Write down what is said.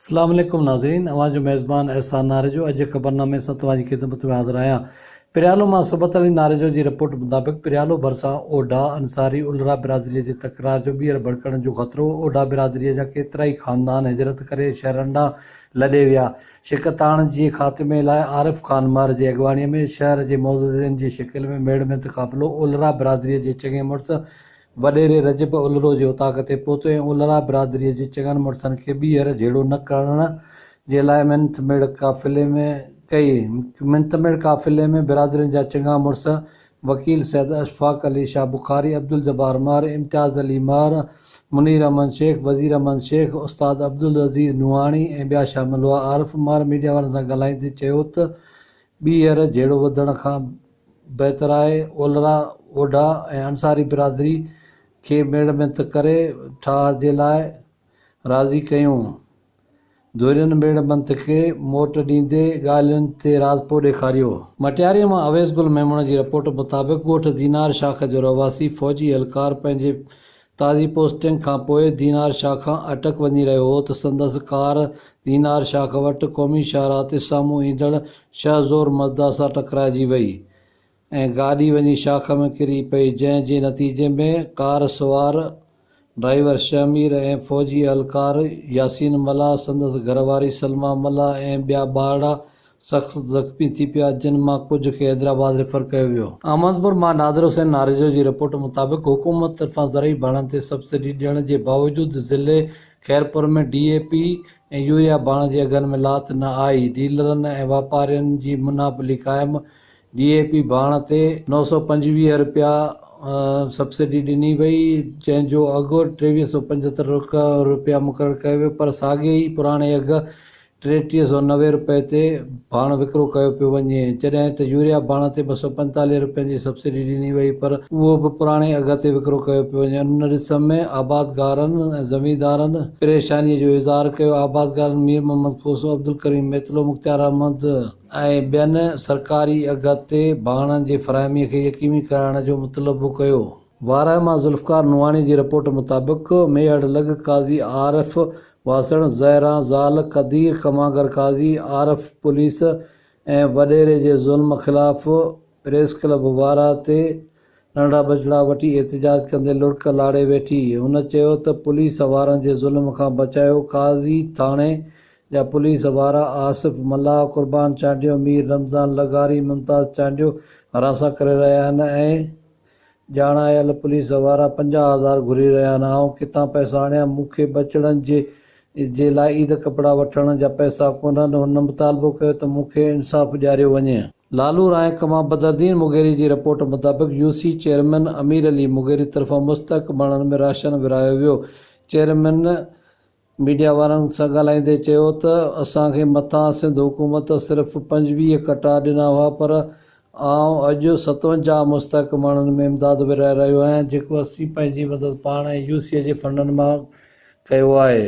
अस्सलाम वालेकुम नाज़रीन, अवां जो मेज़बान एहसान नारेजो अॼु ख़बरनामे सां तव्हांजी ख़िदमत में हाज़िर आहियां। पिरियालो मां सुबत अली नारेजो जी रिपोर्ट मुताबिक़ पिरियालो भरिसां ओडा अंसारी उलरा बिरादरीअ जे तकरार जो ॿीहर भड़कण जो ख़तरो। ओडा बिरादरीअ जा केतिरा ई ख़ानदान हिजरत करे शहरनि ॾांहुं लॾे विया। शिकताण जे ख़ात्मे लाइ आरिफ ख़ान मार जी अॻवानीअ में शहर जे मोअज़्ज़िन जी शिकिल में मेड़मेंत क़ाफ़िलो उलरा बिरादरीअ जे चङे मुड़िस वॾेरे रजब उलरो जे उताक ते पहुतो ऐं उलरा बिरादरीअ जे चङनि मुड़िसनि खे ॿीहर झेड़ो न करण जे लाइ मिंतमेड़ काफ़िले में बिरादरियुनि जा चङा मुड़िस वकील सैद अशफाक अली शाह बुखारी, अब्दुल जब्बार मार, इम्तियाज़ अली मार, मुनीर अहमद शेख, वज़ीर अहमद शेख, उस्ताद अब्दुल अज़ीज़ नुआणी ऐं ॿिया शामिल हुआ। आरिफ मार मीडिया वारनि सां ॻाल्हाईंदे चयो त ॿीहर झेड़ो वधण खां बहितर आहे ओलरा ओडा ऐं अंसारी बिरादरी खे मेड़मेंत करे ठाह जे लाइ राज़ी कयूं। धुरियुनि मेड़मेंत खे मोट ॾींदे ॻाल्हियुनि ते राज़पो ॾेखारियो। मटियारीअ मां अवेस गुल मेमण जी रिपोर्ट मुताबिक़ ॻोठ दीनार शाख जो रवासी फ़ौजी एहलकार पंहिंजे ताज़ी पोस्टिंग खां पोइ दीनार शाह खां अटक वञी रहियो हो त संदसि कार दीनार शाख वटि क़ौमी शाहराह ते साम्हूं ईंदड़ शहज़ोर मज़दा सां टकराइजी वई ऐं गाॾी वञी शाख में किरी पई, जंहिं जे नतीजे में कार सवार ड्राइवर शमीर ऐं फ़ौजी एहलकार यासीन मल्ला, संदसि घरवारी सलमा मल्ला ऐं ॿिया ॿारहं सख़्त ज़ख़्मी थी पिया, जिन मां कुझु खे हैदराबाद रेफर कयो वियो। अहमदपुर मां नादिर हुसैन नारेजो जी रिपोर्ट मुताबिक़ हुकूमत तरफ़ां ज़रई बाणनि ते सब्सिडी ॾियण जे बावजूदि ज़िले खैरपुर में DAP ऐं यूरिया बाण जे अघनि में लात न आई। डीलरनि ऐं वापारियुनि जी मुनाबली क़ाइमु। DAP बाण ते 925 रुपया सब्सिडी ॾिनी वई, जंहिंजो अघु 2375 रुपया मुक़ररु कयो वियो, पर साॻिए ई पुराणे अघ 3390 रुपए ते बाण विकिरो कयो पियो वञे, जॾहिं त यूरिया बाण ते 245 रुपयनि जी सब्सिडी ॾिनी वई, पर उहो बि पुराणे अघ ते विकिरो कयो पियो वञे। उन ॾिस में आबादगारनि ऐं ज़मींदारनि परेशानीअ जो इज़हार कयो। आबादगारनि मीर मोहम्मद खोसो, अब्दुल करीम मेतलो, मुख्तार अहमद ऐं ॿियनि सरकारी अघ ते बाणनि जी फ़राहमीअ खे यकीनी कराइण जो मुतलबो कयो। वारह मां ज़ुल्फ़कार नुआणी जी रिपोर्ट मुताबिक़ मेहड़ लॻ काज़ी आरिफ वासण, ज़हरा ज़ाल क़दीर कमागर काज़ी आरिफ पुलिस ऐं वॾेरे जे ज़ुल्म ख़िलाफ़ प्रेस क्लब वारा ते नंढा बचिड़ा वठी एहतिजाज कंदे लुड़क लाड़े वेठी। हुन चयो त पुलिस वारनि जे ज़ुल्म खां बचायो। काज़ी थाणे जा पुलिस वारा आसिफ मल्ला, क़ुर्बान चांडियो, मीर रमज़ान लगारी, मुमताज़ चांडियो हरासा करे रहिया आहिनि ऐं ॼाणायल पुलिस वारा 50,000 घुरी रहिया आहिनि। आउं किथां पैसा आणियां, मूंखे बचड़नि जे लाइ ईद कपिड़ा वठण जा पैसा कोन्हनि। हुन मुतालबो कयो त मूंखे इंसाफ़ ॾियारियो वञे। लालू रायक मां बदरुद्दीन मुगेरी जी रिपोर्ट मुताबिक़ UC चेयरमैन अमीर अली मुगेरी तरफ़ां मुस्तक बाणनि में राशन विरहायो वियो। चेयरमैन मीडिया वारनि सां ॻाल्हाईंदे चयो त असांखे मथां सिंध हुकूमत सिर्फ़ु 25 कटा ॾिना हुआ, पर आउं अॼु 57 मुस्तक बाणनि में इमदाद विरहाए रहियो आहियां, जेको असीं पंहिंजी मदद पाण ऐं UC जे फंडनि मां कयो आहे।